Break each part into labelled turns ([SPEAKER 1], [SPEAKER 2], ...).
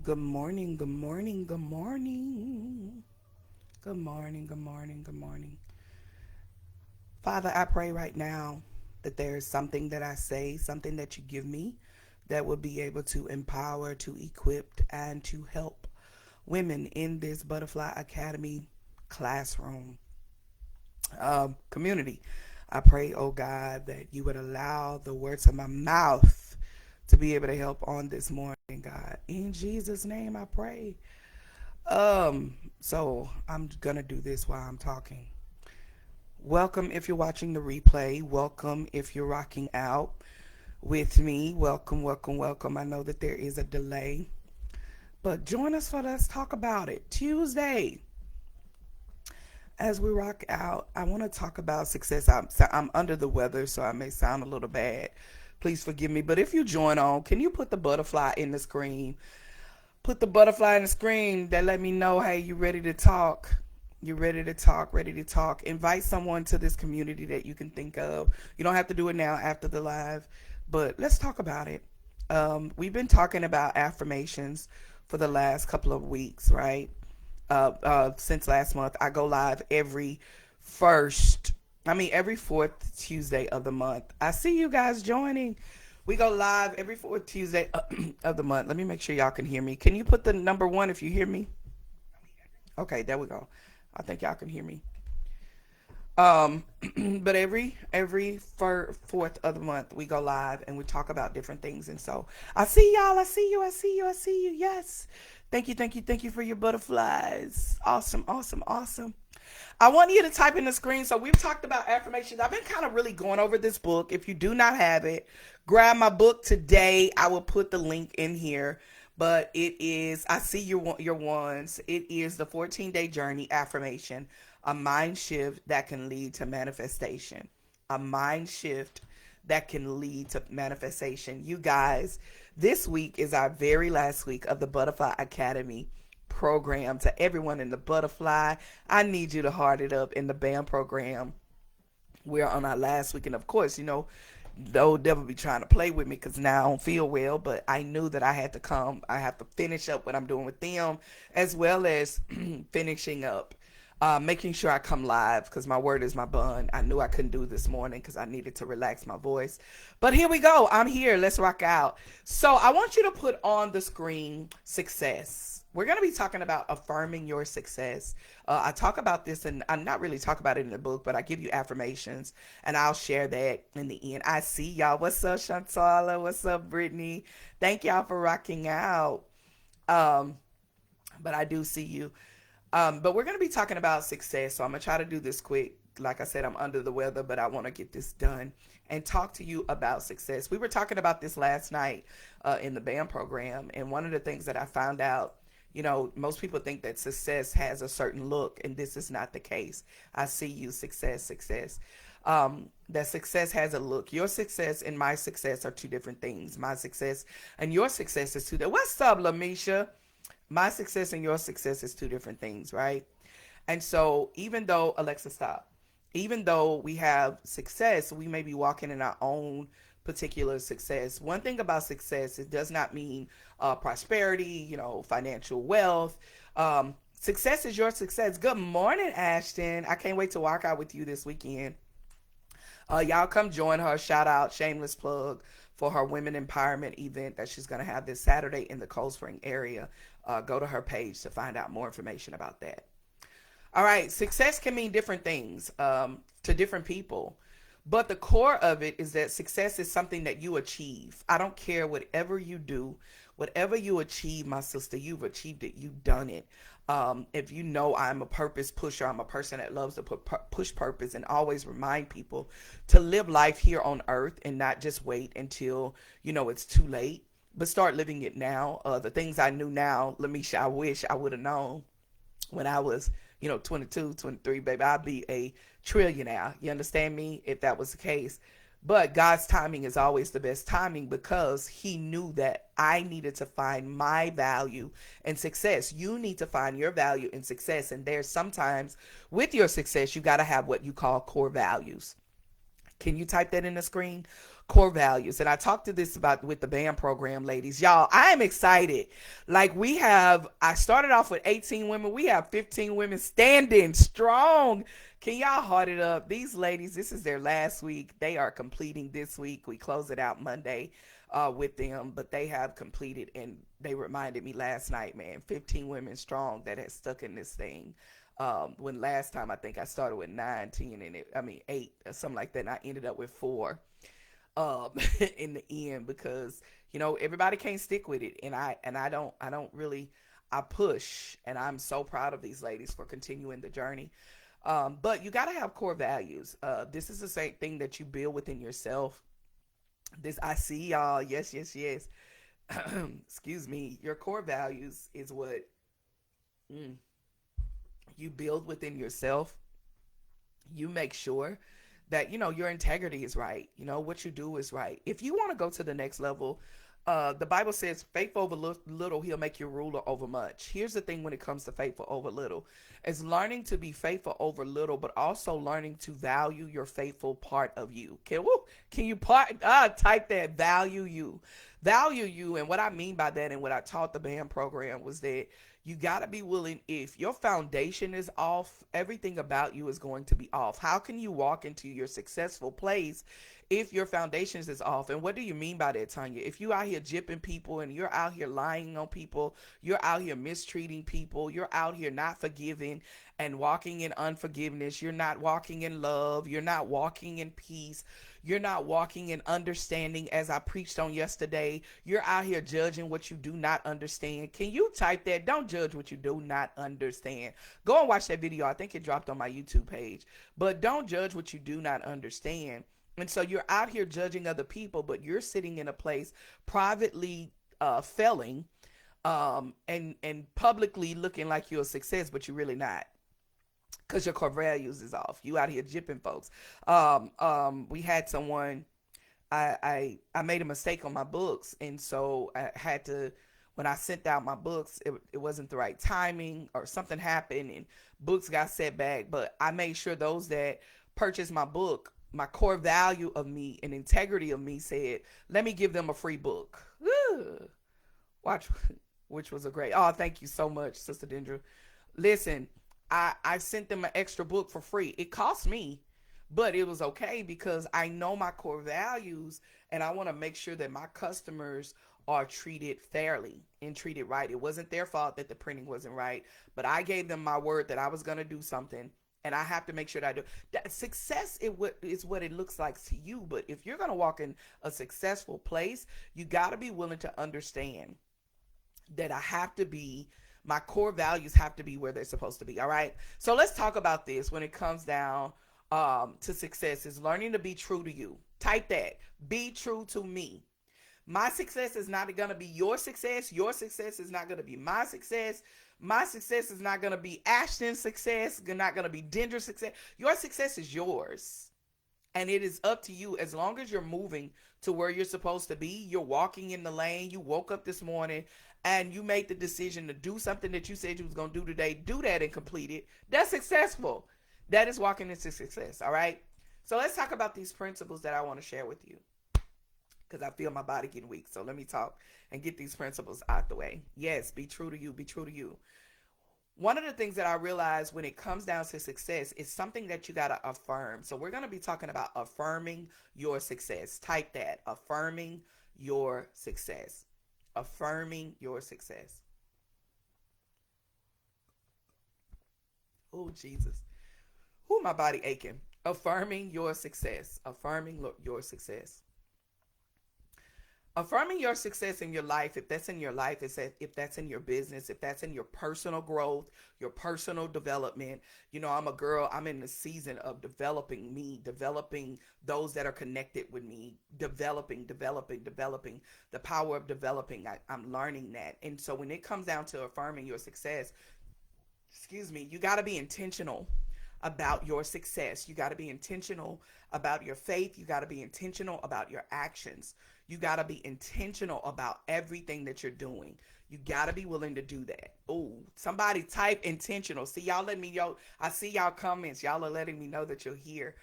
[SPEAKER 1] Good morning, good morning, good morning. Good morning, good morning, good morning. Father, I pray right now that there is something that I say, something that you give me that will be able to empower, to equip, and to help women in this Butterfly Academy classroom community. I pray, oh God, that you would allow the words of my mouth to be able to help on this morning, God. In Jesus' name I pray. So I'm gonna do this while I'm talking. Welcome if you're watching the replay. Welcome if you're rocking out with me. Welcome, welcome, welcome. I know that there is a delay, but join us for Let's Talk About It Tuesday. As we rock out, I want to talk about success. I'm under the weather, so I may sound a little bad. Please forgive me. But if you join on, can you put the butterfly in the screen? Put the butterfly in the screen that let me know, hey, you ready to talk? You're ready to talk, ready to talk. Invite someone to this community that you can think of. You don't have to do it now after the live, but let's talk about it. We've been talking about affirmations for the last couple of weeks, right? Since last month, I go live every fourth Tuesday of the month. I see you guys joining. We go live every fourth Tuesday of the month. Let me make sure y'all can hear me. Can you put the number one if you hear me? Okay, there we go. I think y'all can hear me. But every fourth of the month we go live and we talk about different things. And so I see y'all. I see you. I see you. I see you. Yes. Thank you. Thank you. Thank you for your butterflies. Awesome. Awesome. Awesome. I want you to type in the screen. So we've talked about affirmations. I've been kind of really going over this book. If you do not have it, grab my book today. I will put the link in here. But it is, I see your ones. It is the 14-day journey affirmation, a mind shift that can lead to manifestation. A mind shift that can lead to manifestation. You guys, this week is our very last week of the Butterfly Academy program. To everyone in the Butterfly, I need you to heart it up in the BAM program. We're on our last week, and of course, the old devil be trying to play with me because now I don't feel well, but I knew that I had to come. I have to finish up what I'm doing with them, as well as finishing up, making sure I come live because my word is my bond. I knew I couldn't do this morning because I needed to relax my voice. But here we go. I'm here. Let's rock out. So I want you to put on the screen success. We're going to be talking about affirming your success. I talk about this, and I'm not really talk about it in the book, but I give you affirmations, and I'll share that in the end. I see y'all. What's up, Shantala? What's up, Brittany? Thank y'all for rocking out. But I do see you. But we're going to be talking about success, so I'm going to try to do this quick. Like I said, I'm under the weather, but I want to get this done and talk to you about success. We were talking about this last night in the BAM program, and one of the things that I found out, most people think that success has a certain look, and this is not the case. I see you, success. That success has a look. Your success and my success are two different things. My success and your success is two different. What's up, Lamisha? My success and your success is two different things, right? And so even though, Alexa, stop. Even though we have success, we may be walking in our own particular success. One thing about success, it does not mean prosperity, financial wealth. Success is your success. Good morning, Ashton. I can't wait to walk out with you this weekend. Y'all come join her. Shout out, shameless plug for her women empowerment event that she's going to have this Saturday in the Cold Spring area. Go to her page to find out more information about that. All right, success can mean different things to different people. But the core of it is that success is something that you achieve. I don't care whatever you do, whatever you achieve, my sister, you've achieved it. You've done it. If you know I'm a purpose pusher, I'm a person that loves to push purpose and always remind people to live life here on earth and not just wait until, it's too late, but start living it now. The things I knew now, Lamisha, I wish I would have known when I was 22, 23, baby, I'd be a trillionaire. You understand me? If that was the case. But God's timing is always the best timing because he knew that I needed to find my value and success. You need to find your value and success. And there's sometimes with your success, you got to have what you call core values. Can you type that in the screen? core values. And I talked to this about with the band program, ladies. Y'all, I am excited. Like I started off with 18 women. We have 15 women standing strong. Can y'all heart it up? These ladies, this is their last week. They are completing this week. We close it out Monday with them, but they have completed, and they reminded me last night, man, 15 women strong that has stuck in this thing. When last time I think I started with 9, 10, and 8 or something like that, and I ended up with 4 um in the end, because everybody can't stick with it, and I don't really, I push, and I'm so proud of these ladies for continuing the journey. But you got to have core values. This is the same thing that you build within yourself. This I see, y'all. Yes, yes, yes. Excuse me. Your core values is what mm, you build within yourself. You make sure that your integrity is right. What you do is right. If you want to go to the next level, the Bible says, faithful over little, he'll make you ruler over much. Here's the thing: when it comes to faithful over little, it's learning to be faithful over little, but also learning to value your faithful part of you. Can you type that? Value you. And what I mean by that, and what I taught the band program, was that you got to be willing. If your foundation is off, everything about you is going to be off. How can you walk into your successful place if your foundations is off? And what do you mean by that, Tonya? If you out here gypping people, and you're out here lying on people, you're out here mistreating people, you're out here not forgiving and walking in unforgiveness, you're not walking in love, you're not walking in peace, you're not walking in understanding, as I preached on yesterday, you're out here judging what you do not understand. Can you type that? Don't judge what you do not understand. Go and watch that video. I think it dropped on my YouTube page. But don't judge what you do not understand. And so you're out here judging other people, but you're sitting in a place privately failing, and publicly looking like you're a success, but you're really not, because your core values is off. You out here jipping folks. We had someone. I made a mistake on my books, and so I had to. When I sent out my books, it wasn't the right timing, or something happened, and books got set back. But I made sure those that purchased my book, my core value of me and integrity of me, said, let me give them a free book. Woo. Watch, which was a great. Oh, thank you so much, Sister Dendra. Listen, I sent them an extra book for free. It cost me, but it was okay, because I know my core values, and I want to make sure that my customers are treated fairly and treated right. It wasn't their fault that the printing wasn't right, but I gave them my word that I was going to do something, and I have to make sure that I do. That success is what it looks like to you, but if you're going to walk in a successful place, you got to be willing to understand that my core values have to be where they're supposed to be. All right. So let's talk about this. When it comes down to success, is learning to be true to you. Type that. Be true to me. My success is not going to be your success. Your success is not going to be my success. My success is not going to be Ashton's success. Not going to be Dendra's success. Your success is yours. And it is up to you. As long as you're moving to where you're supposed to be, you're walking in the lane. You woke up this morning and you made the decision to do something that you said you was going to do today. Do that and complete it. That's successful. That is walking into success. All right. So let's talk about these principles that I want to share with you, because I feel my body getting weak. So let me talk and get these principles out the way. Yes, be true to you. Be true to you. One of the things that I realize when it comes down to success is something that you got to affirm. So we're going to be talking about affirming your success. Type that. Affirming your success. Affirming your success. Oh, Jesus. Who, my body aching. Affirming your success. Affirming your success. Affirming your success in your life, if that's in your life, if that's in your business, if that's in your personal growth, your personal development. I'm a girl. I'm in the season of developing me, developing those that are connected with me, developing the power of developing. I'm learning that. And so when it comes down to affirming your success, you got to be intentional about your success. You got to be intentional about your faith. You got to be intentional about your actions. You got to be intentional about everything that you're doing. You got to be willing to do that. Oh, somebody type intentional. See, y'all let me know. I see y'all comments. Y'all are letting me know that you're here.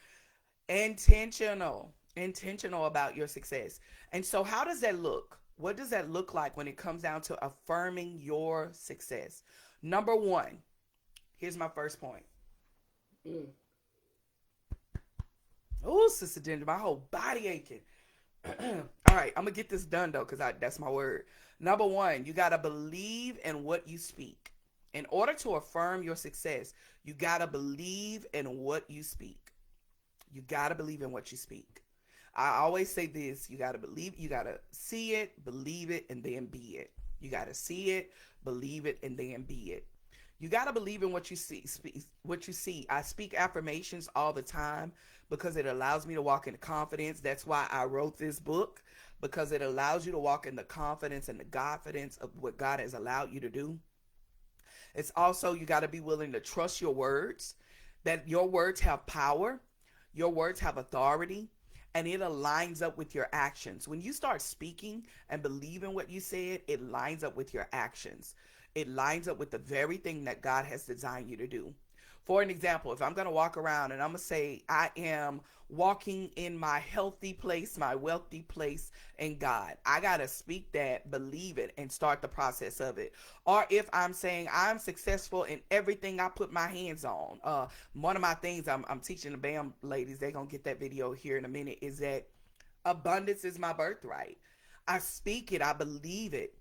[SPEAKER 1] Intentional. Intentional about your success. And so, how does that look? What does that look like when it comes down to affirming your success? Number one, here's my first point. Oh, Sister Ginger, my whole body aching. All right, I'm gonna get this done though, because that's my word. Number one, you gotta believe in what you speak. In order to affirm your success, you gotta believe in what you speak. You gotta believe in what you speak. I always say this: you gotta believe, you gotta see it, believe it, and then be it. You gotta see it, believe it, and then be it. You got to believe in what you see. What you see. I speak affirmations all the time because it allows me to walk in confidence. That's why I wrote this book, because it allows you to walk in the confidence and the confidence of what God has allowed you to do. It's also, you got to be willing to trust your words, that your words have power, your words have authority, and it aligns up with your actions. When you start speaking and believing what you said, it lines up with your actions. It lines up with the very thing that God has designed you to do. For an example, if I'm going to walk around and I'm going to say, I am walking in my healthy place, my wealthy place in God, I got to speak that, believe it, and start the process of it. Or if I'm saying I'm successful in everything I put my hands on, one of my things I'm teaching the BAM ladies, they're going to get that video here in a minute, is that abundance is my birthright. I speak it, I believe it.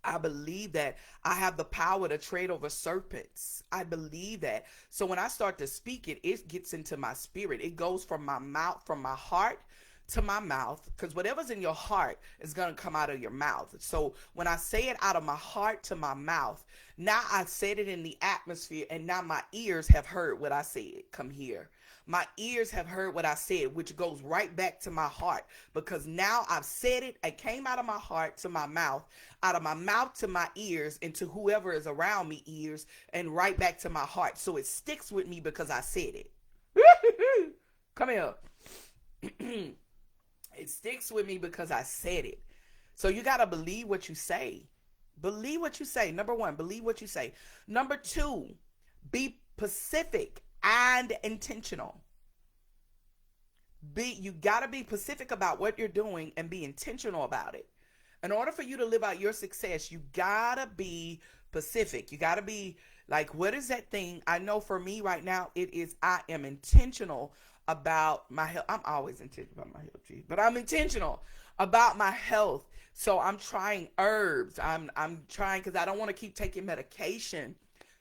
[SPEAKER 1] I believe that I have the power to tread over serpents. I believe that. So when I start to speak it, it gets into my spirit. It goes from my mouth, from my heart to my mouth, because whatever's in your heart is going to come out of your mouth. So when I say it out of my heart to my mouth, now I said it in the atmosphere, and now my ears have heard what I said. Come here. My ears have heard what I said, which goes right back to my heart, because now I've said it. It came out of my heart to my mouth, out of my mouth to my ears, and to whoever is around me ears, and right back to my heart. So it sticks with me because I said it. Come here. It sticks with me because I said it. So you got to believe what you say. Believe what you say. Number one, believe what you say. Number two, be specific and intentional. You got to be specific about what you're doing and be intentional about it. In order for you to live out your success, you got to be specific. You got to be like, what is that thing? I know for me right now, it is, I am intentional about my health. I'm always intentional about my health, but I'm intentional about my health. So I'm trying herbs. I'm trying, because I don't want to keep taking medication.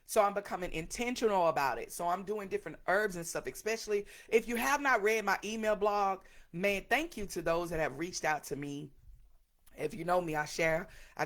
[SPEAKER 1] So I'm becoming intentional about it. So I'm doing different herbs and stuff, especially if you have not read my email blog, man, thank you to those that have reached out to me. If you know me, I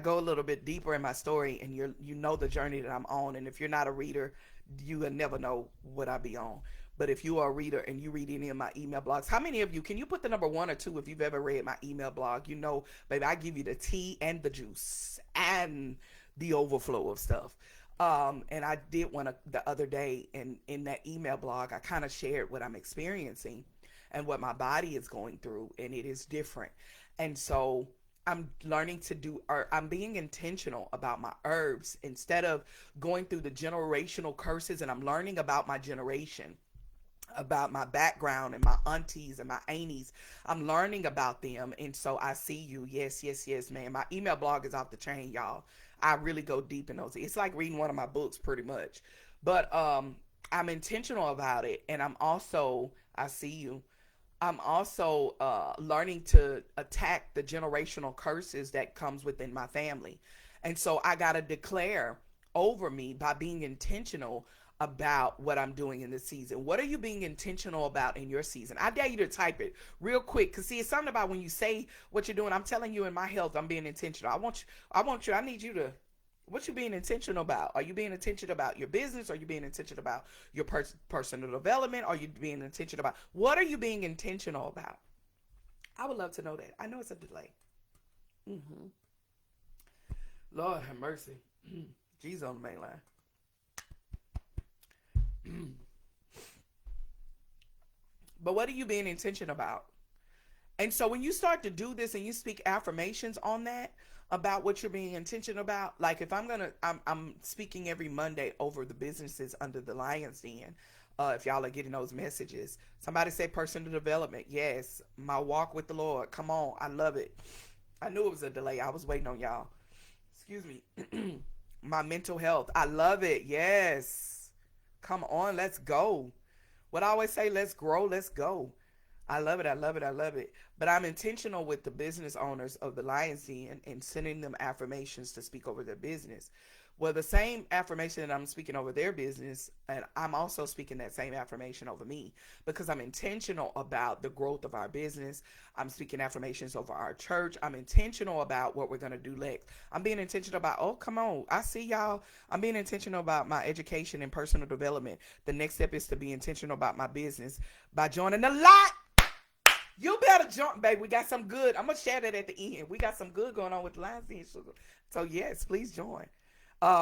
[SPEAKER 1] go a little bit deeper in my story, and you know the journey that I'm on. And if you're not a reader, you will never know what I be on. But if you are a reader and you read any of my email blogs, how many of you, can you put the number 1 or 2 if you've ever read my email blog? You know, baby, I give you the tea and the juice and the overflow of stuff. And I did one the other day, and in that email blog, I kind of shared what I'm experiencing and what my body is going through, and it is different. And so I'm learning to I'm being intentional about my herbs instead of going through the generational curses, and I'm learning about my generation, about my background and my aunties and my aunties. I'm learning about them. And so I see you. Yes, man. My email blog is off the chain, y'all. I really go deep in those. It's like reading one of my books pretty much. But I'm intentional about it. And I see you. I'm also learning to attack the generational curses that comes within my family. And so I got to declare over me by being intentional about what I'm doing in this season. What are you being intentional about in your season? I dare you to type it real quick, because see, it's something about when you say what you're doing. I'm telling you, in my health, I'm being intentional. I need you to, what you being intentional about? Are you being intentional about your business? Are you being intentional about your personal development? Are you being intentional about, what are you being intentional about? I would love to know that. I know it's a delay. Lord have mercy. Jesus on the main line. But what are you being intentional about? And so when you start to do this and you speak affirmations on that, about what you're being intentional about, like if I'm speaking every Monday over the businesses under the Lion's Den. If y'all are getting those messages. Somebody say personal development. Yes. My walk with the Lord. Come on. I love it. I knew it was a delay. I was waiting on y'all. Excuse me. My mental health. I love it. Yes. Come on. Let's go. What I always say, let's grow. Let's go. I love it. I love it. I love it. But I'm intentional with the business owners of the Lion's Den and sending them affirmations to speak over their business. Well, the same affirmation that I'm speaking over their business, and I'm also speaking that same affirmation over me because I'm intentional about the growth of our business. I'm speaking affirmations over our church. I'm intentional about what we're going to do next. I'm being intentional about, oh, come on. I see y'all. I'm being intentional about my education and personal development. The next step is to be intentional about my business by joining the lot. You better join, baby. We got some good. I'm going to share that at the end. We got some good going on with Lion's Den Sugar. So, yes, please join.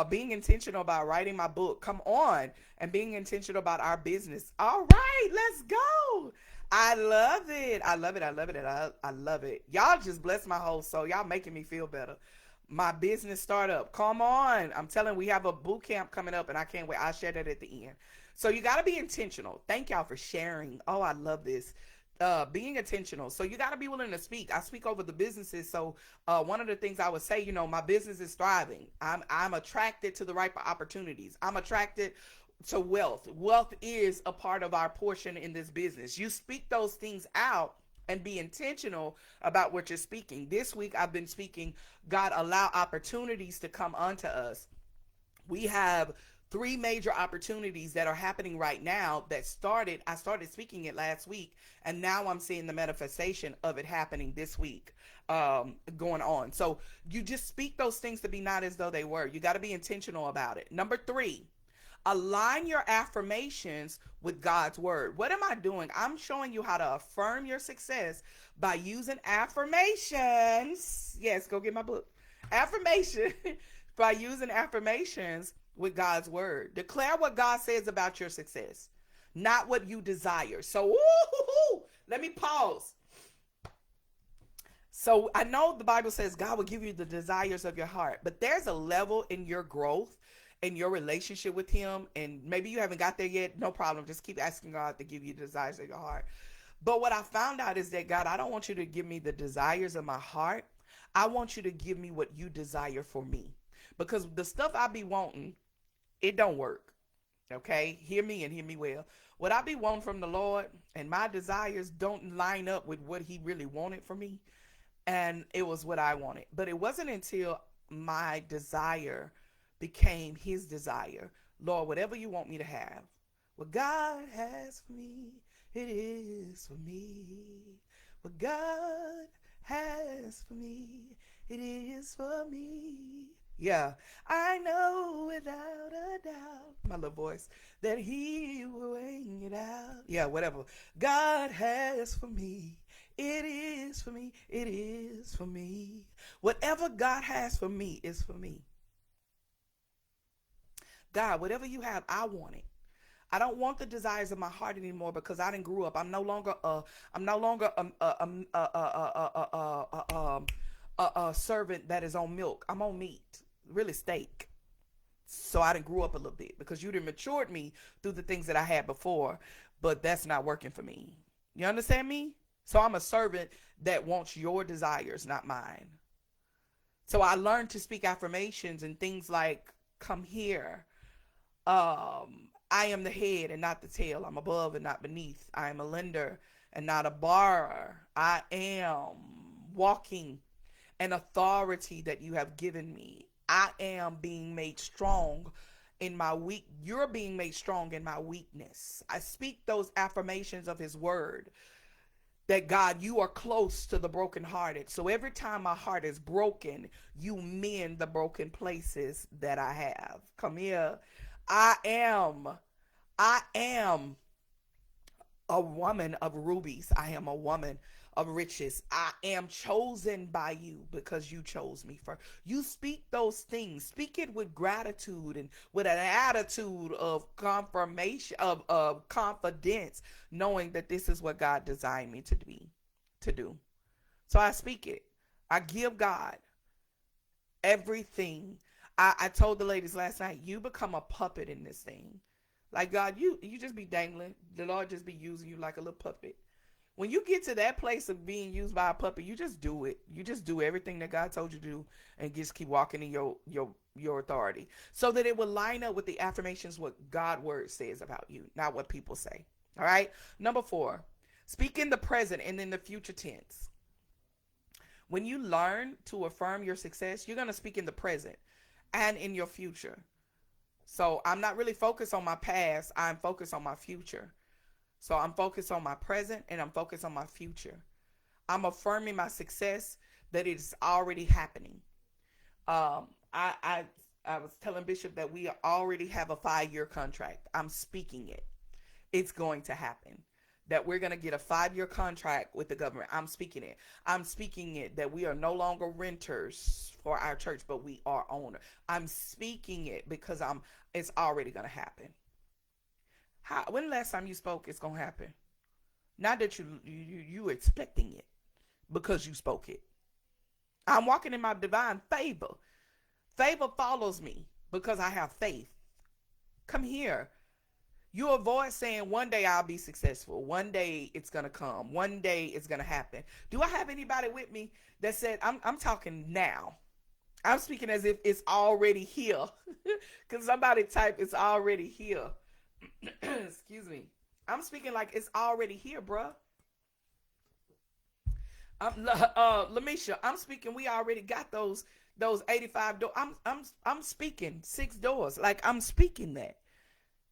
[SPEAKER 1] Being intentional about writing my book. Come on. And being intentional about our business. All right, let's go. I love it. I love it. I love it. I love it. Y'all just bless my whole soul. Y'all making me feel better. My business startup. Come on. I'm telling you, we have a boot camp coming up and I can't wait. I'll share that at the end. So you got to be intentional. Thank y'all for sharing. Oh, I love this. Being intentional. So you got to be willing to speak. I speak over the businesses. So one of the things I would say, you know, my business is thriving. I'm attracted to the right opportunities. I'm attracted to wealth. Wealth is a part of our portion in this business. You speak those things out and be intentional about what you're speaking. This week I've been speaking, God, allow opportunities to come unto us. We have 3 major opportunities that are happening right now I started speaking it last week, and now I'm seeing the manifestation of it happening this week, going on. So you just speak those things to be not as though they were. You got to be intentional about it. Number 3, align your affirmations with God's word. What am I doing? I'm showing you how to affirm your success by using affirmations. Yes, go get my book. Affirmation by using affirmations with God's word. Declare what God says about your success, not what you desire. So, let me pause. So I know the Bible says God will give you the desires of your heart, but there's a level in your growth and your relationship with him, and maybe you haven't got there yet. No problem. Just keep asking God to give you the desires of your heart. But what I found out is that, God, I don't want you to give me the desires of my heart. I want you to give me what you desire for me, because the stuff I be wanting, it don't work. Okay? Hear me and hear me well. What I be wanting from the Lord and my desires don't line up with what he really wanted for me. And it was what I wanted. But it wasn't until my desire became his desire. Lord, whatever you want me to have, what God has for me, it is for me. What God has for me, it is for me. Yeah, I know without a doubt, my little voice, that he will bring it out. Yeah, whatever God has for me, it is for me. It is for me. Whatever God has for me is for me. God, whatever you have, I want it. I don't want the desires of my heart anymore because I didn't grew up. I'm no longer a servant that is on milk. I'm on meat, really steak. So I didn't grew up a little bit because you done matured me through the things that I had before, but that's not working for me. You understand me? So I'm a servant that wants your desires, not mine. So I learned to speak affirmations and things like, come here. I am the head and not the tail. I'm above and not beneath. I am a lender and not a borrower. I am walking in authority that you have given me. I am being made strong in my weak. You're being made strong in my weakness. I speak those affirmations of his word. That God, you are close to the brokenhearted. So every time my heart is broken, you mend the broken places that I have. Come here. I am a woman of rubies. I am a woman of riches. I am chosen by you because you chose me first. You speak those things. Speak it with gratitude and with an attitude of confirmation, of confidence, knowing that this is what God designed me to do. So I speak it. I give God everything. I told the ladies last night, you become a puppet in this thing. Like God, you just be dangling. The Lord just be using you like a little puppet. When you get to that place of being used by a puppet, you just do it. You just do everything that God told you to do and just keep walking in your authority. So that it will line up with the affirmations what God word says about you, not what people say. All right? Number 4, speak in the present and in the future tense. When you learn to affirm your success, you're going to speak in the present and in your future. So I'm not really focused on my past. I'm focused on my future. So I'm focused on my present and I'm focused on my future. I'm affirming my success that it's already happening. Um, I was telling Bishop that we already have a 5-year contract. I'm speaking it. It's going to happen. That we're going to get a 5-year contract with the government. I'm speaking it. I'm speaking it that we are no longer renters for our church, but we are owner. I'm speaking it because it's already going to happen. When the last time you spoke it's going to happen? Not that you expecting it because you spoke it. I'm walking in my divine favor. Favor follows me because I have faith. Come here. You avoid saying one day I'll be successful. One day it's going to come. One day it's going to happen. Do I have anybody with me that said, I'm talking now? I'm speaking as if it's already here. Because somebody type it's already here. Excuse me. I'm speaking like it's already here, bruh. Lamisha, I'm speaking we already got those 85 doors. I'm speaking 6 doors. Like I'm speaking that.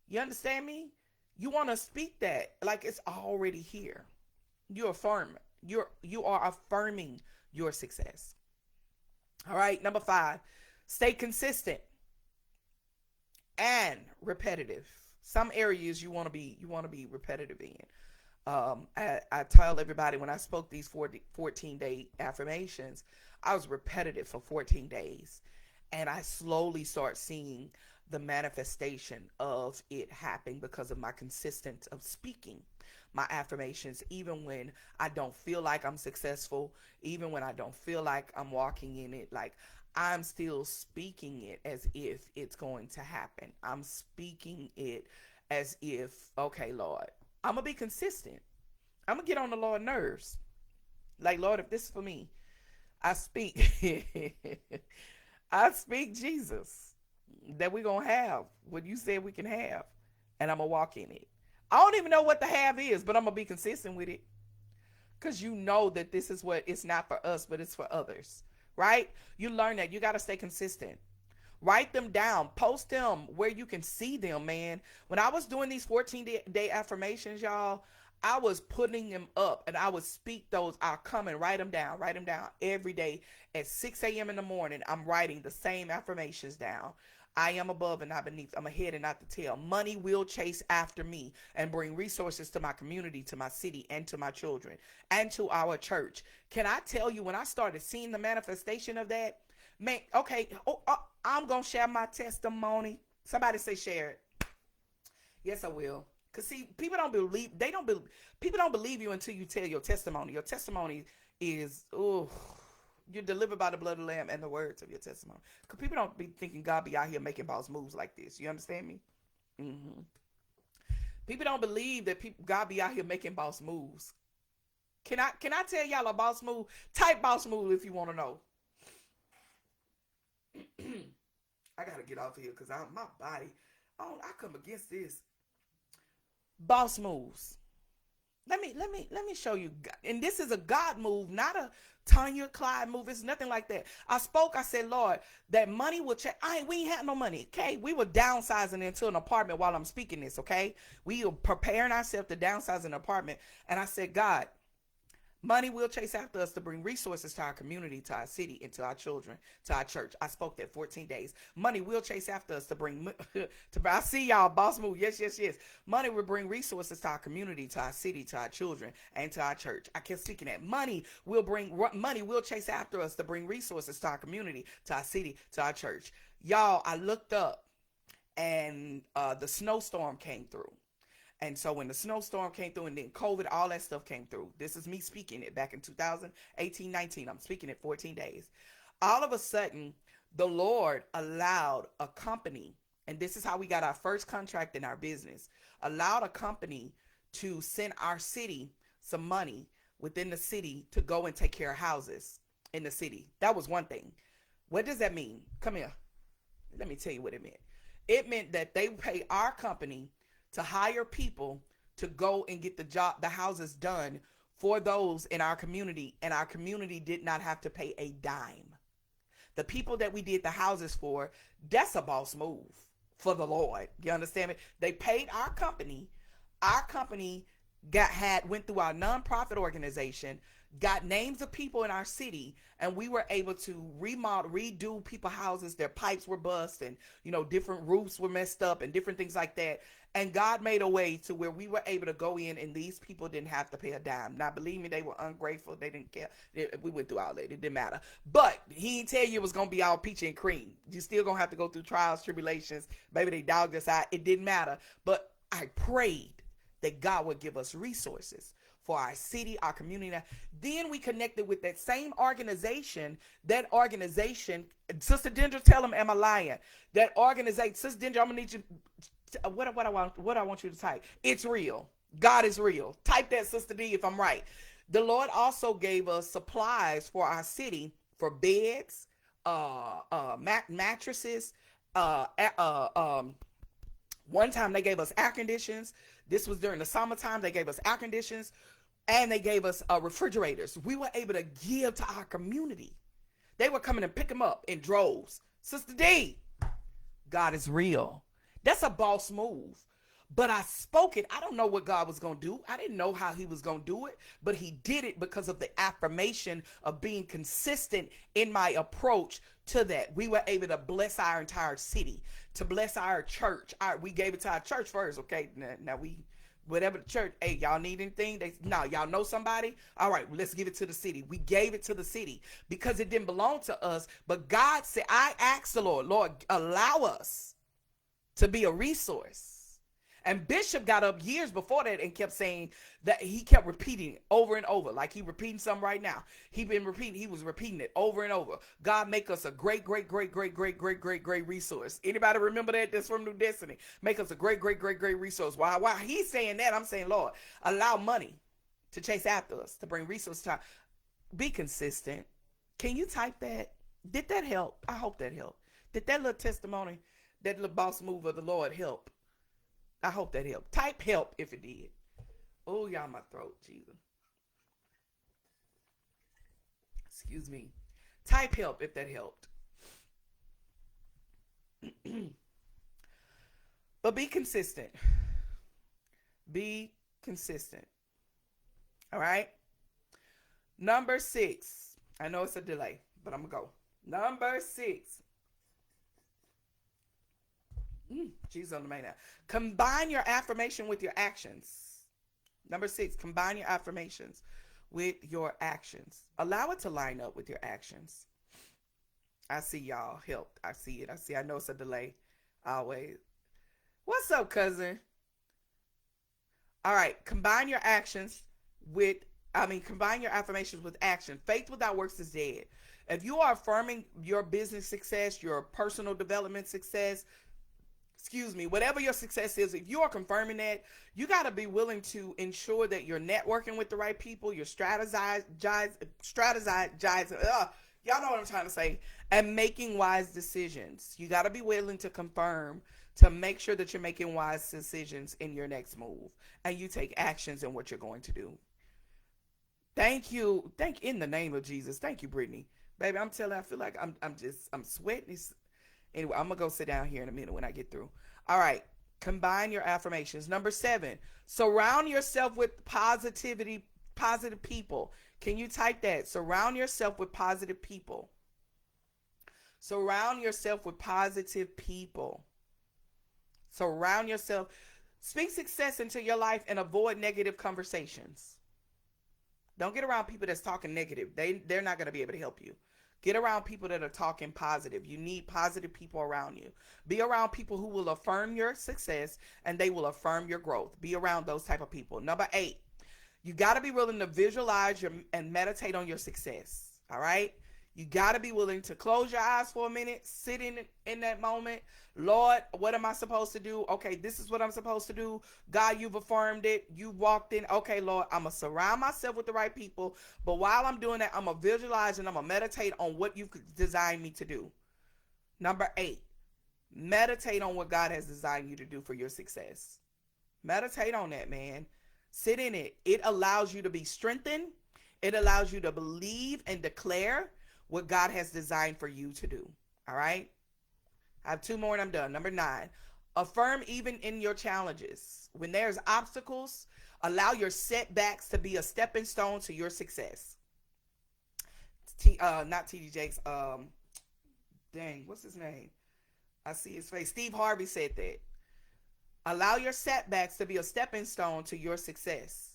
[SPEAKER 1] You understand me? You want to speak that like it's already here. You affirm. You are affirming your success. All right. Number 5, stay consistent and repetitive. Some areas you want to be repetitive in. I tell everybody when I spoke these 14-day affirmations, I was repetitive for 14 days, and I slowly start seeing the manifestation of it happening because of my consistent of speaking my affirmations, even when I don't feel like I'm successful, even when I don't feel like I'm walking in it. Like I'm still speaking it as if it's going to happen. I'm speaking it as if, okay, Lord, I'm going to be consistent. I'm going to get on the Lord's nerves. Like, Lord, if this is for me, I speak. I speak Jesus that we're going to have what you said we can have. And I'm going to walk in it. I don't even know what the have is, but I'm going to be consistent with it. Because you know that this is what it's not for us, but it's for others. Right? You learn that. You got to stay consistent. Write them down. Post them where you can see them, man. When I was doing these 14-day affirmations, y'all, I was putting them up and I would speak those. I'll come and write them down every day at 6 a.m. in the morning. I'm writing the same affirmations down. I am above and not beneath. I'm ahead and not the tail. Money will chase after me and bring resources to my community, to my city, and to my children, and to our church. Can I tell you, when I started seeing the manifestation of that, man, okay, I'm going to share my testimony. Somebody say share it. Yes, I will. Because see, people don't believe you until you tell your testimony. Your testimony is, you're delivered by the blood of the Lamb and the words of your testimony. Because people don't be thinking God be out here making boss moves like this. You understand me? Mm-hmm. People don't believe that God be out here making boss moves. Can I tell y'all a boss move? Type boss move if you want to know. I gotta get off here because my body. I come against this. Boss moves. Let me show you. And this is a God move, not a Tonya Clyde move. It's nothing like that. I said, Lord, that money will check. We ain't had no money. Okay. We were downsizing into an apartment while I'm speaking this. Okay. We were preparing ourselves to downsize an apartment. And I said, God, money will chase after us to bring resources to our community, to our city, and to our children, to our church. I spoke that 14 days. Money will chase after us to bring, I see y'all, boss move. Yes, yes, yes. Money will bring resources to our community, to our city, to our children, and to our church. I kept speaking that. Money will chase after us to bring resources to our community, to our city, to our church. Y'all, I looked up and the snowstorm came through. And so when the snowstorm came through and then COVID, all that stuff came through. This is me speaking it back in 2018-19. I'm speaking it 14 days. All of a sudden, the Lord allowed a company And this is how we got our first contract in our business. Allowed a company to send our city some money within the city to go and take care of houses in the city. That was one thing. What does that mean? Come here. Let me tell you what it meant. It meant that they pay our company to hire people to go and get the houses done for those in our community, and our community did not have to pay a dime. The people that we did the houses for, that's a boss move for the Lord. You understand me? They paid our company. Our company went through our nonprofit organization, got names of people in our city, and we were able to redo people's houses. Their pipes were bust, and different roofs were messed up and different things like that. And God made a way to where we were able to go in, and these people didn't have to pay a dime. Now, believe me, they were ungrateful. They didn't care. We went through all that. It didn't matter. But he didn't tell you it was going to be all peachy and cream. You still going to have to go through trials, tribulations. Maybe they dogged us out. It didn't matter. But I prayed that God would give us resources for our city, our community. Then we connected with that same organization. That organization, Sister Dendra, tell them, am I lying? That organization, Sister Dendra, I'm gonna need you. What I want you to type. It's real. God is real. Type that, Sister D, if I'm right. The Lord also gave us supplies for our city for beds, mattresses. One time they gave us air conditions. This was during the summertime. They gave us air conditions, and they gave us refrigerators. We were able to give to our community. They were coming and pick them up in droves. Sister D, God is real. That's a boss move. But I spoke it. I don't know what God was going to do. I didn't know how he was going to do it, but he did it because of the affirmation of being consistent in my approach to that. We were able to bless our entire city, to bless our church. We gave it to our church first, okay? Now whatever the church, hey, y'all need anything? Y'all know somebody? All right, well, let's give it to the city. We gave it to the city because it didn't belong to us. But God said, I asked the Lord, allow us to be a resource. And Bishop got up years before that and kept saying that. He kept repeating it over and over, like he repeating something right now. He was repeating it over and over. God, make us a great resource. Anybody remember that? That's from New Destiny. Make us a great resource. While he's saying that, I'm saying, Lord, allow money to chase after us, to bring resources to. Be consistent. Can you type that? Did that help? I hope that helped. Did that little testimony, that little boss move of the Lord help? I hope that helped. Type help if it did. Oh, y'all, my throat, Jesus. Excuse me. Type help if that helped. But be consistent. Be consistent. All right? Number 6. I know it's a delay, but I'm going to go. Number 6. Jesus on the main now. Combine your affirmation with your actions. Number 6, combine your affirmations with your actions. Allow it to line up with your actions. I see y'all helped. I see it. I know it's a delay. Always. What's up, cousin? All right. Combine your affirmations with action. Faith without works is dead. If you are affirming your business success, your personal development success, whatever your success is, if you are confirming that, you got to be willing to ensure that you're networking with the right people, you're strategizing, y'all know what I'm trying to say, and making wise decisions. You got to be willing to confirm, to make sure that you're making wise decisions in your next move, and you take actions in what you're going to do. Thank you. In the name of Jesus. Thank you, Brittany. Baby, I'm telling you, I feel like I'm sweating. Anyway, I'm going to go sit down here in a minute when I get through. All right. Combine your affirmations. Number 7, surround yourself with positive people. Can you type that? Surround yourself with positive people. Surround yourself with positive people. Surround yourself. Speak success into your life and avoid negative conversations. Don't get around people that's talking negative. They're not going to be able to help you. Get around people that are talking positive. You need positive people around you. Be around people who will affirm your success and they will affirm your growth. Be around those type of people. Number 8, you got to be willing to visualize and meditate on your success. All right? You got to be willing to close your eyes for a minute, sit in that moment. Lord, what am I supposed to do? Okay, this is what I'm supposed to do. God, you've affirmed it. You walked in. Okay, Lord, I'm going to surround myself with the right people. But while I'm doing that, I'm going to visualize and I'm going to meditate on what you've designed me to do. Number 8, meditate on what God has designed you to do for your success. Meditate on that, man. Sit in it. It allows you to be strengthened. It allows you to believe and declare what God has designed for you to do. All right? I have 2 more and I'm done. Number 9, affirm even in your challenges. When there's obstacles, allow your setbacks to be a stepping stone to your success. Not TD Jakes. Dang, what's his name? I see his face. Steve Harvey said that. Allow your setbacks to be a stepping stone to your success.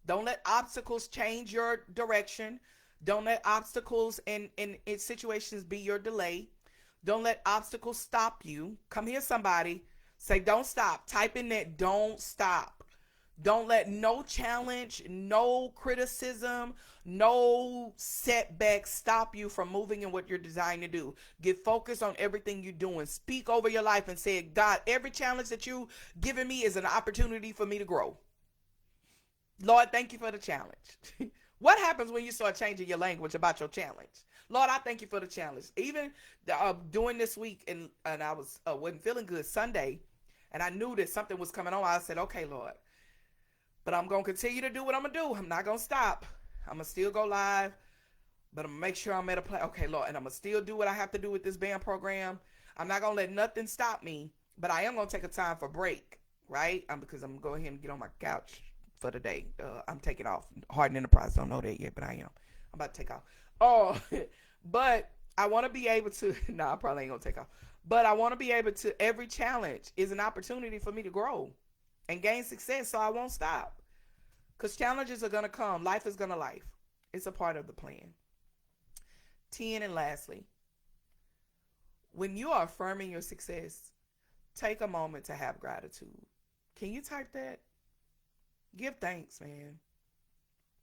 [SPEAKER 1] Don't let obstacles change your direction. Don't let obstacles in situations be your delay. Don't let obstacles stop you. Come here, somebody. Say, don't stop. Type in that, don't stop. Don't let no challenge, no criticism, no setback stop you from moving in what you're designed to do. Get focused on everything you're doing. Speak over your life and say, God, every challenge that you given me is an opportunity for me to grow. Lord, thank you for the challenge. What happens when you start changing your language about your challenge? Lord, I thank you for the challenge. Even doing this week, and I wasn't feeling good Sunday, and I knew that something was coming on. I said, okay, Lord, but I'm going to continue to do what I'm going to do. I'm not going to stop. I'm going to still go live, but I'm going to make sure I'm at a place. Okay, Lord, and I'm going to still do what I have to do with this band program. I'm not going to let nothing stop me, but I am going to take a time for break, right? Because I'm going to go ahead and get on my couch for the day. I'm taking off. Harden Enterprise don't know that yet, but I am. I'm about to take off. Oh, but I want to be able to. No, I probably ain't gonna take off. But I want to be able to. Every challenge is an opportunity for me to grow and gain success, so I won't stop. Cause challenges are gonna come. Life is gonna life. It's a part of the plan. 10, and lastly, when you are affirming your success, take a moment to have gratitude. Can you type that? Give thanks, man,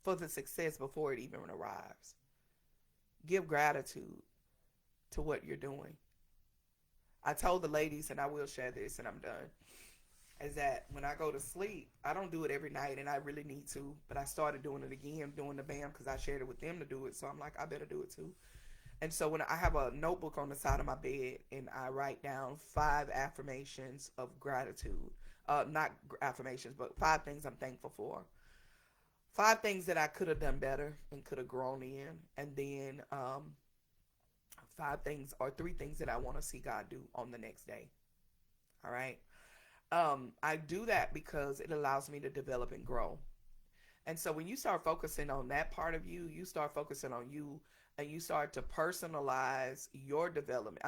[SPEAKER 1] for the success before it even arrives. Give gratitude to what you're doing. I told the ladies, and I will share this and I'm done, is that when I go to sleep, I don't do it every night and I really need to, but I started doing it again, doing the BAM because I shared it with them to do it. So I'm like, I better do it too. And so when I have a notebook on the side of my bed and I write down 5 affirmations of gratitude. Not affirmations, but 5 things I'm thankful for. 5 things that I could have done better and could have grown in. And then 5 things or 3 things that I want to see God do on the next day. All right. I do that because it allows me to develop and grow. And so when you start focusing on that part of you, you start focusing on you and you start to personalize your development.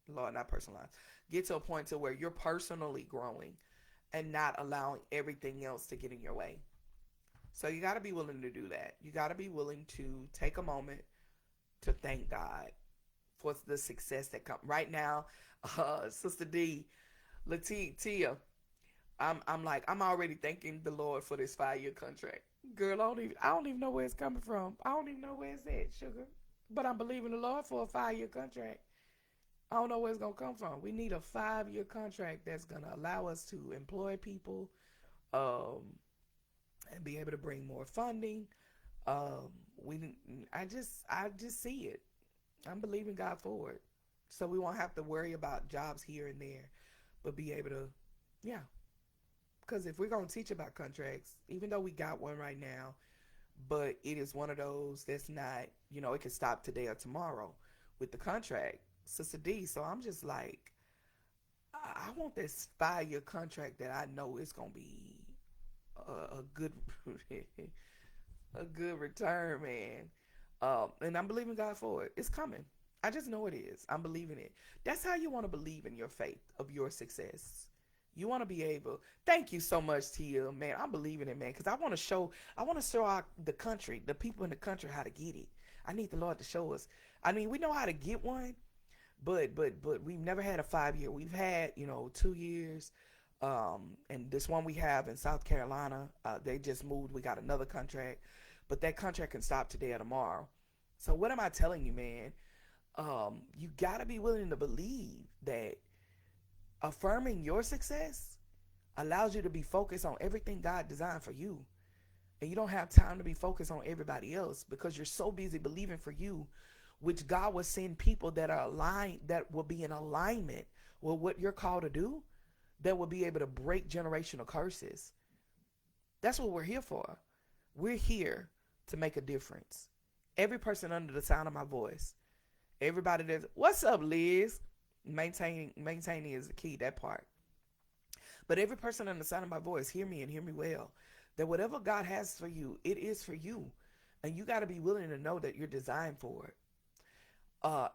[SPEAKER 1] Lord, not personalize. Get to a point to where you're personally growing and not allowing everything else to get in your way. So you got to be willing to do that. You got to be willing to take a moment to thank God for the success that comes. Right now, Sister D, Latia, I'm already thanking the Lord for this 5-year contract. Girl, I don't even know where it's coming from. I don't even know where it's at, sugar. But I'm believing the Lord for a 5-year contract. I don't know where it's going to come from. We need a 5-year contract that's going to allow us to employ people and be able to bring more funding. I just see it. I'm believing God for it. So we won't have to worry about jobs here and there, but be able to, yeah. Because if we're going to teach about contracts, even though we got one right now, but it is one of those that's not, it can stop today or tomorrow with the contract. Sister D, so I'm just like, I want this 5-year contract that I know is gonna be a good a good return, man. And I'm believing God for it. It's coming. I just know it is. I'm believing it. That's how you want to believe in your faith of your success. You want to be able. Thank you so much, Tia, man. I'm believing it, man, because I want to show out the country, the people in the country, how to get it. I need the Lord to show us. I mean, we know how to get one. But we've never had a 5-year. We've had 2 years, and this one we have in South Carolina. They just moved. We got another contract, but that contract can stop today or tomorrow. So what am I telling you, man? You got to be willing to believe that affirming your success allows you to be focused on everything God designed for you. And you don't have time to be focused on everybody else because you're so busy believing for you, which God will send people that are aligned, that will be in alignment with what you're called to do, that will be able to break generational curses. That's what we're here for. We're here to make a difference. Every person under the sound of my voice, everybody that's, what's up, Liz? Maintaining is the key, that part. But every person under the sound of my voice, hear me and hear me well. That whatever God has for you, it is for you. And you got to be willing to know that you're designed for it.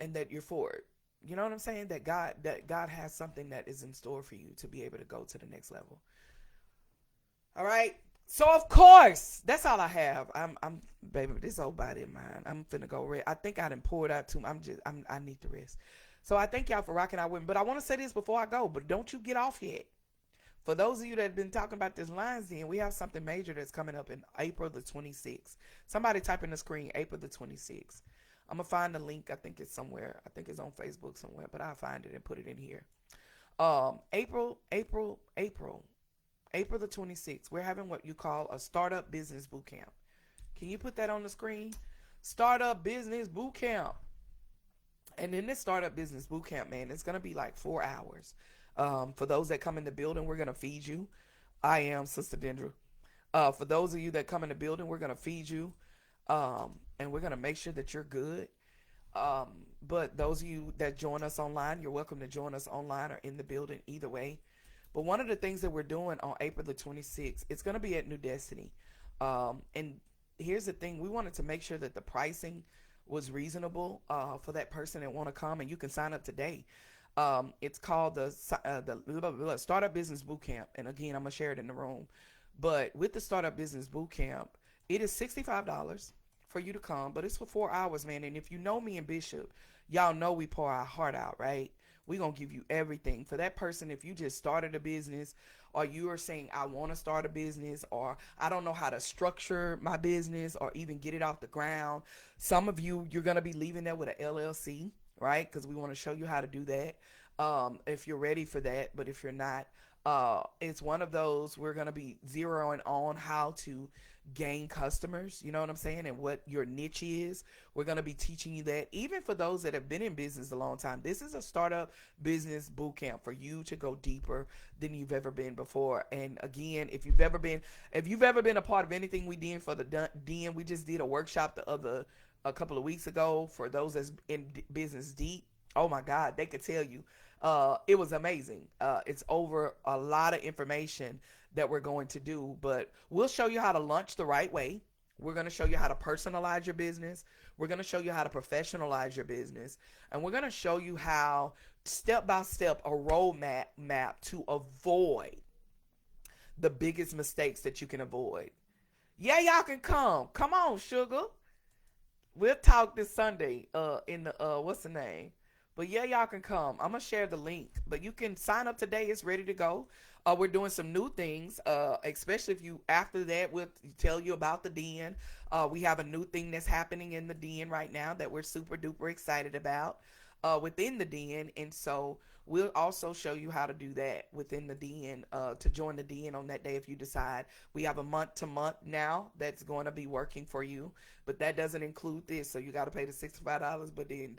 [SPEAKER 1] And that you're for it. You know what I'm saying? That God has something that is in store for you to be able to go to the next level. All right. So of course, that's all I have. I'm baby, this old body of mine. I'm finna go rest. I think I done poured out too much. I need to rest. So I thank y'all for rocking out with me. But I want to say this before I go, but don't you get off yet. For those of you that have been talking about this Lions Den, we have something major that's coming up in April the 26th. Somebody type in the screen, April the 26th. I'm going to find the link. I think it's somewhere. I think it's on Facebook somewhere, but I'll find it and put it in here. April the 26th. We're having what you call a startup business boot camp. Can you put that on the screen? Startup business boot camp. And in this startup business boot camp, man, it's going to be like 4 hours. For those that come in the building, we're going to feed you. I am Sister Dendra. For those of you that come in the building, we're going to feed you. And we're going to make sure that you're good. But those of you that join us online, you're welcome to join us online or in the building, either way. But one of the things that we're doing on April the 26th, it's going to be at New Destiny. And here's the thing. We wanted to make sure that the pricing was reasonable for that person that want to come. And you can sign up today. It's called the Startup Business Bootcamp. And again, I'm going to share it in the room. But with the Startup Business Bootcamp, it is $65 for you to come. But it's for 4 hours, man. And if you know me and Bishop, y'all know we pour our heart out, right? We're going to give you everything. For that person, if you just started a business, or you are saying, I want to start a business, or I don't know how to structure my business or even get it off the ground. Some of you, you're going to be leaving there with an LLC, right? Because we want to show you how to do that if you're ready for that. But if you're not, it's one of those, we're going to be zeroing on how to gain customers, you know what I'm saying, and what your niche is. We're going to be teaching you that. Even for those that have been in business a long time, this is a startup business boot camp for you to go deeper than you've ever been before. And again, if you've ever been a part of anything we did for the Den, we just did a workshop a couple of weeks ago for those that's in business deep. Oh my God, they could tell you it was amazing. It's over a lot of information that we're going to do, but we'll show you how to launch the right way. We're going to show you how to personalize your business. We're going to show you how to professionalize your business. And we're going to show you how, step by step, a roadmap to avoid the biggest mistakes that you can avoid. Yeah, y'all can come. Come on, sugar. We'll talk this Sunday in the, what's the name? But yeah, y'all can come. I'm going to share the link. But you can sign up today. It's ready to go. We're doing some new things, especially if you, after that, we'll tell you about the Den. We have a new thing that's happening in the Den right now that we're super duper excited about within the Den. And so we'll also show you how to do that within the Den, to join the Den on that day if you decide. We have a month to month now that's going to be working for you, but that doesn't include this. So you got to pay the $65, but then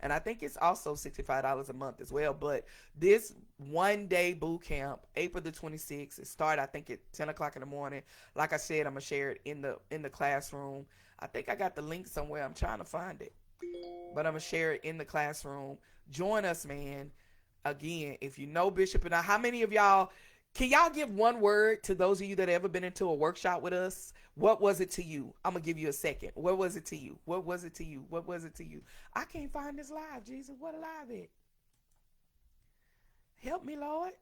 [SPEAKER 1] and I think it's also $65 a month as well. But this 1 day boot camp, April the 26th, it started, I think, at 10 o'clock in the morning. Like I said, I'm going to share it in the classroom. I think I got the link somewhere. I'm trying to find it, but I'm going to share it in the classroom. Join us, man. Again, if you know Bishop and I, how many of y'all, can y'all give one word to those of you that have ever been into a workshop with us? What was it to you? I'm going to give you a second. What was it to you? What was it to you? What was it to you? I can't find this live, Jesus. What a live it? Help me, Lord.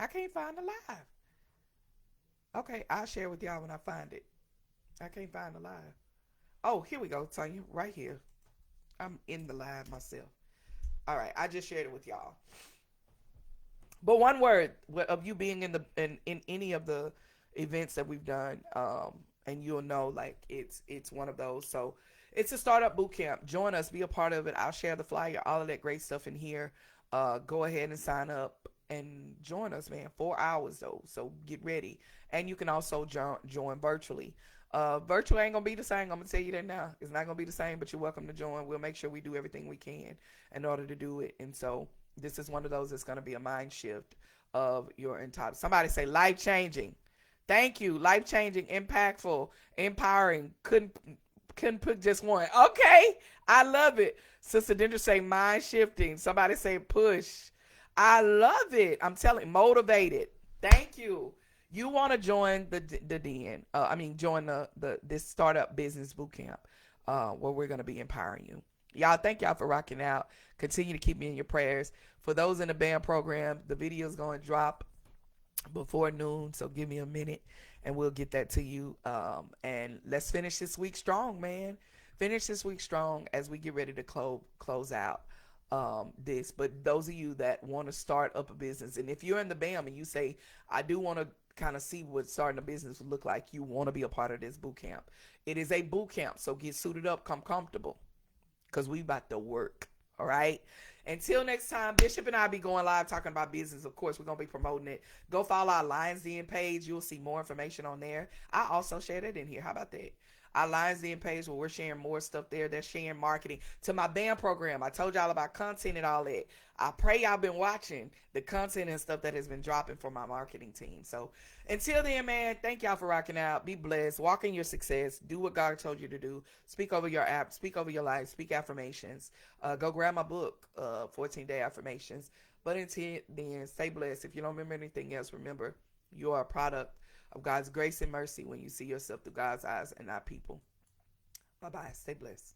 [SPEAKER 1] I can't find the live. Okay, I'll share with y'all when I find it. I can't find the live. Oh, here we go, Tonya. Right here. I'm in the live myself. All right, I just shared it with y'all. But one word of you being in any of the events that we've done, and you'll know, like, it's one of those. So It's a startup boot camp. Join us, be a part of it. I'll share the flyer, all of that great stuff in here. Go ahead and sign up and join us, man. 4 hours though, so get ready. And you can also join virtually. Virtual ain't gonna be the same. I'm gonna tell you that now. It's not gonna be the same, but you're welcome to join. We'll make sure we do everything we can in order to do it. And so this is one of those that's gonna be a mind shift of your entire. Somebody say life changing. Thank you. Life changing, impactful, empowering. Couldn't put just one. Okay. I love it. Sister Dendra say mind shifting. Somebody say push. I love it. I'm telling motivated. Thank you. You want to join the den. Join this startup business boot camp where we're going to be empowering you. Y'all, thank y'all for rocking out. Continue to keep me in your prayers. For those in the band program, the video is going to drop before noon, so give me a minute and we'll get that to you. And let's finish this week strong, man. Finish this week strong as we get ready to close out this. But those of you that want to start up a business, and if you're in the BAM and you say, I do want to kind of see what starting a business would look like, you want to be a part of this boot camp. It is a boot camp, so get suited up, come comfortable, because we about to work. All right. Until next time, Bishop and I be going live talking about business. Of course, we're going to be promoting it. Go follow our Lions Den page. You'll see more information on there. I also share that in here. How about that? Our Lions Den page where we're sharing more stuff there. They're sharing marketing to my band program. I told y'all about content and all that. I pray y'all been watching the content and stuff that has been dropping for my marketing team. So until then, man, thank y'all for rocking out. Be blessed. Walk in your success. Do what God told you to do. Speak over your app. Speak over your life. Speak affirmations. Go grab my book, 14-Day Affirmations. But until then, stay blessed. If you don't remember anything else, remember you are a product of God's grace and mercy when you see yourself through God's eyes and not people. Bye-bye. Stay blessed.